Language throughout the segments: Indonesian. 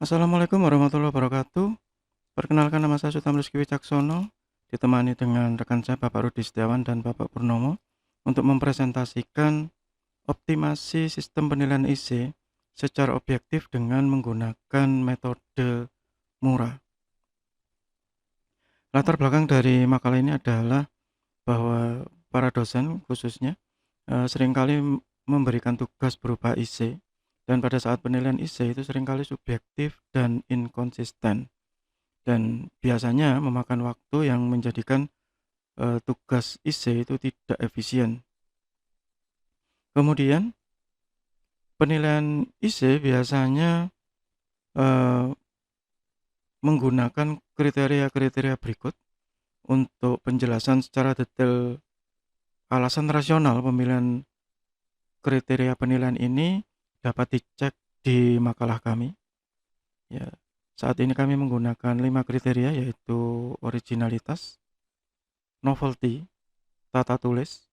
Assalamualaikum warahmatullahi wabarakatuh. Perkenalkan nama saya Sutam Rizky Wicaksono, ditemani dengan rekan saya Bapak Rudi Setiawan dan Bapak Purnomo untuk mempresentasikan optimasi sistem penilaian IC secara objektif dengan menggunakan metode murah. Latar belakang dari makalah ini adalah bahwa para dosen khususnya seringkali memberikan tugas berupa IC, dan pada saat penilaian IC itu seringkali subjektif dan inkonsisten. Dan biasanya memakan waktu yang menjadikan tugas IC itu tidak efisien. Kemudian penilaian IC biasanya eee, menggunakan kriteria-kriteria berikut untuk penjelasan secara detail alasan rasional pemilihan kriteria penilaian ini dapat dicek di makalah kami. Ya, saat ini kami menggunakan 5 kriteria, yaitu originalitas, novelty, tata tulis,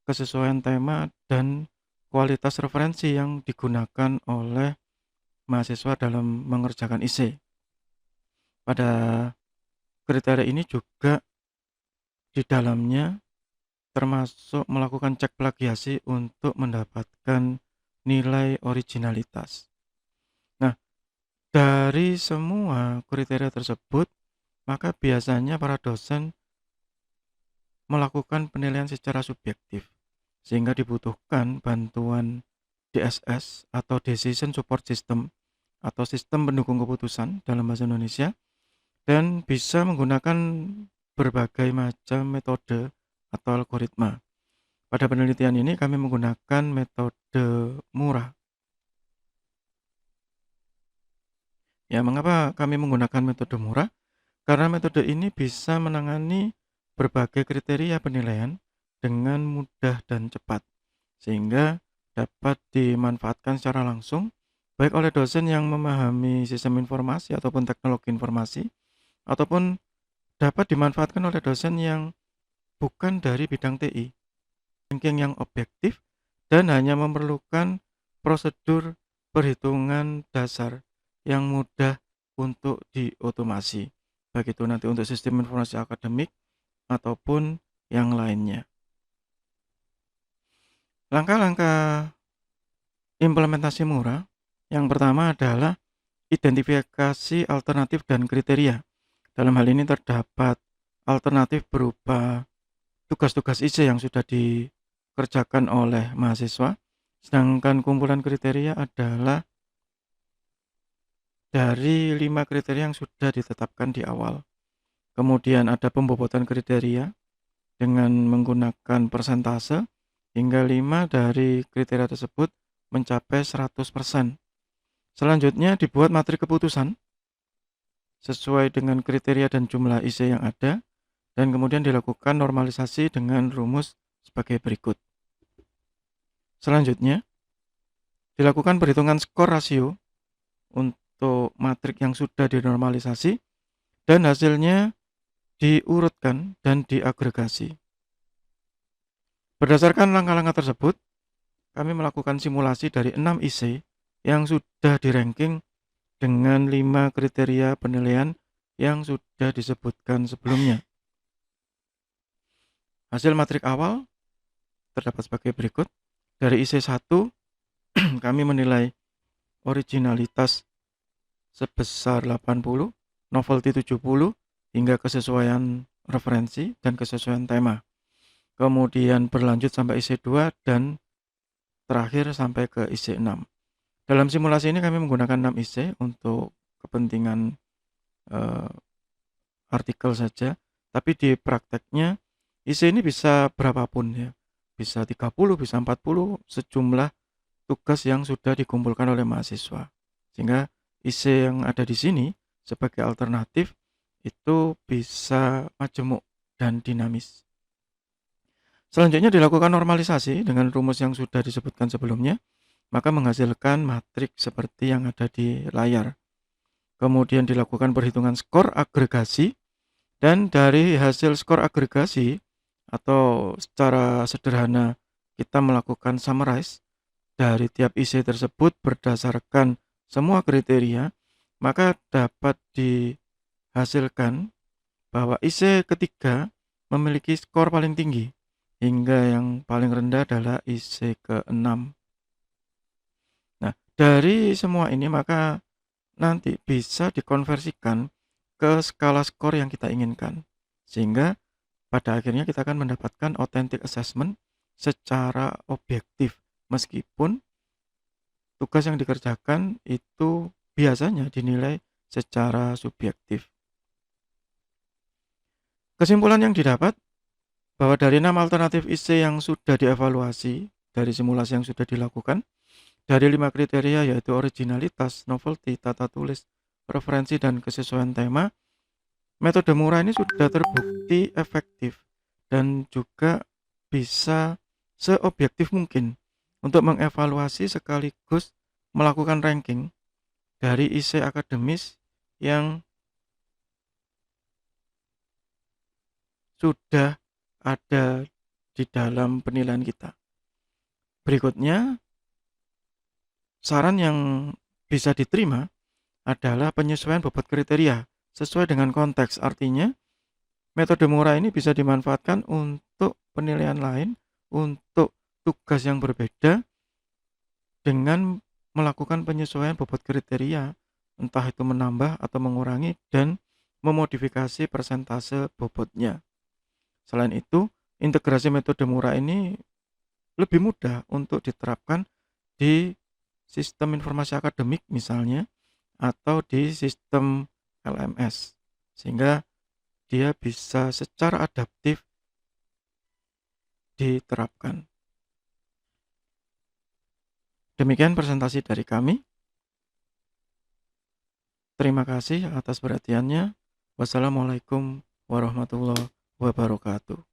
kesesuaian tema, dan kualitas referensi yang digunakan oleh mahasiswa dalam mengerjakan IC. Pada kriteria ini juga di dalamnya termasuk melakukan cek plagiasi untuk mendapatkan nilai originalitas. Nah, dari semua kriteria tersebut, maka biasanya para dosen melakukan penilaian secara subjektif, sehingga dibutuhkan bantuan DSS atau Decision Support System atau sistem pendukung keputusan dalam bahasa Indonesia, dan bisa menggunakan berbagai macam metode atau algoritma. Pada penelitian ini kami menggunakan metode murah. Ya, mengapa kami menggunakan metode murah? Karena metode ini bisa menangani berbagai kriteria penilaian dengan mudah dan cepat, sehingga dapat dimanfaatkan secara langsung baik oleh dosen yang memahami sistem informasi ataupun teknologi informasi, ataupun dapat dimanfaatkan oleh dosen yang bukan dari bidang TI. Ranking yang objektif dan hanya memerlukan prosedur perhitungan dasar yang mudah untuk diotomasi, baik itu nanti untuk sistem informasi akademik ataupun yang lainnya. Langkah-langkah implementasi murah yang pertama adalah identifikasi alternatif dan kriteria. Dalam hal ini terdapat alternatif berupa tugas-tugas IC yang sudah dikerjakan oleh mahasiswa, sedangkan kumpulan kriteria adalah dari 5 kriteria yang sudah ditetapkan di awal. Kemudian ada pembobotan kriteria dengan menggunakan persentase hingga 5 dari kriteria tersebut mencapai 100%. Selanjutnya dibuat matrik keputusan sesuai dengan kriteria dan jumlah IC yang ada, dan kemudian dilakukan normalisasi dengan rumus sebagai berikut. Selanjutnya, dilakukan perhitungan skor rasio untuk matrik yang sudah dinormalisasi, dan hasilnya diurutkan dan diagregasi. Berdasarkan langkah-langkah tersebut, kami melakukan simulasi dari 6 IC yang sudah di-ranking dengan 5 kriteria penilaian yang sudah disebutkan sebelumnya. Hasil matrik awal terdapat sebagai berikut. Dari IC 1, kami menilai originalitas sebesar 80, novelty 70, hingga kesesuaian referensi dan kesesuaian tema. Kemudian berlanjut sampai IC 2 dan terakhir sampai ke IC 6. Dalam simulasi ini kami menggunakan 6 IC untuk kepentingan artikel saja, tapi di prakteknya IC ini bisa berapapun ya. Bisa 30, bisa 40, sejumlah tugas yang sudah dikumpulkan oleh mahasiswa. Sehingga IC yang ada di sini sebagai alternatif itu bisa majemuk dan dinamis. Selanjutnya dilakukan normalisasi dengan rumus yang sudah disebutkan sebelumnya, maka menghasilkan matrik seperti yang ada di layar. Kemudian dilakukan perhitungan skor agregasi, dan dari hasil skor agregasi atau secara sederhana kita melakukan summarize dari tiap IC tersebut berdasarkan semua kriteria, maka dapat dihasilkan bahwa IC ketiga memiliki skor paling tinggi, hingga yang paling rendah adalah IC ke-6. Nah, dari semua ini maka nanti bisa dikonversikan ke skala skor yang kita inginkan. Sehingga pada akhirnya kita akan mendapatkan authentic assessment secara objektif, meskipun tugas yang dikerjakan itu biasanya dinilai secara subjektif. Kesimpulan yang didapat bahwa dari 6 alternatif IC yang sudah dievaluasi dari simulasi yang sudah dilakukan, dari 5 kriteria yaitu originalitas, novelty, tata tulis, referensi, dan kesesuaian tema, metode murah ini sudah terbukti efektif dan juga bisa seobjektif mungkin untuk mengevaluasi sekaligus melakukan ranking dari IC akademis yang sudah ada di dalam penilaian kita. Berikutnya, saran yang bisa diterima adalah penyesuaian bobot kriteria sesuai dengan konteks. Artinya, metode murah ini bisa dimanfaatkan untuk penilaian lain, untuk tugas yang berbeda dengan melakukan penyesuaian bobot kriteria, entah itu menambah atau mengurangi dan memodifikasi persentase bobotnya. Selain itu, integrasi metode murah ini lebih mudah untuk diterapkan di sistem informasi akademik misalnya, atau di sistem LMS, sehingga dia bisa secara adaptif diterapkan. Demikian presentasi dari kami. Terima kasih atas perhatiannya. Wassalamualaikum warahmatullahi wabarakatuh.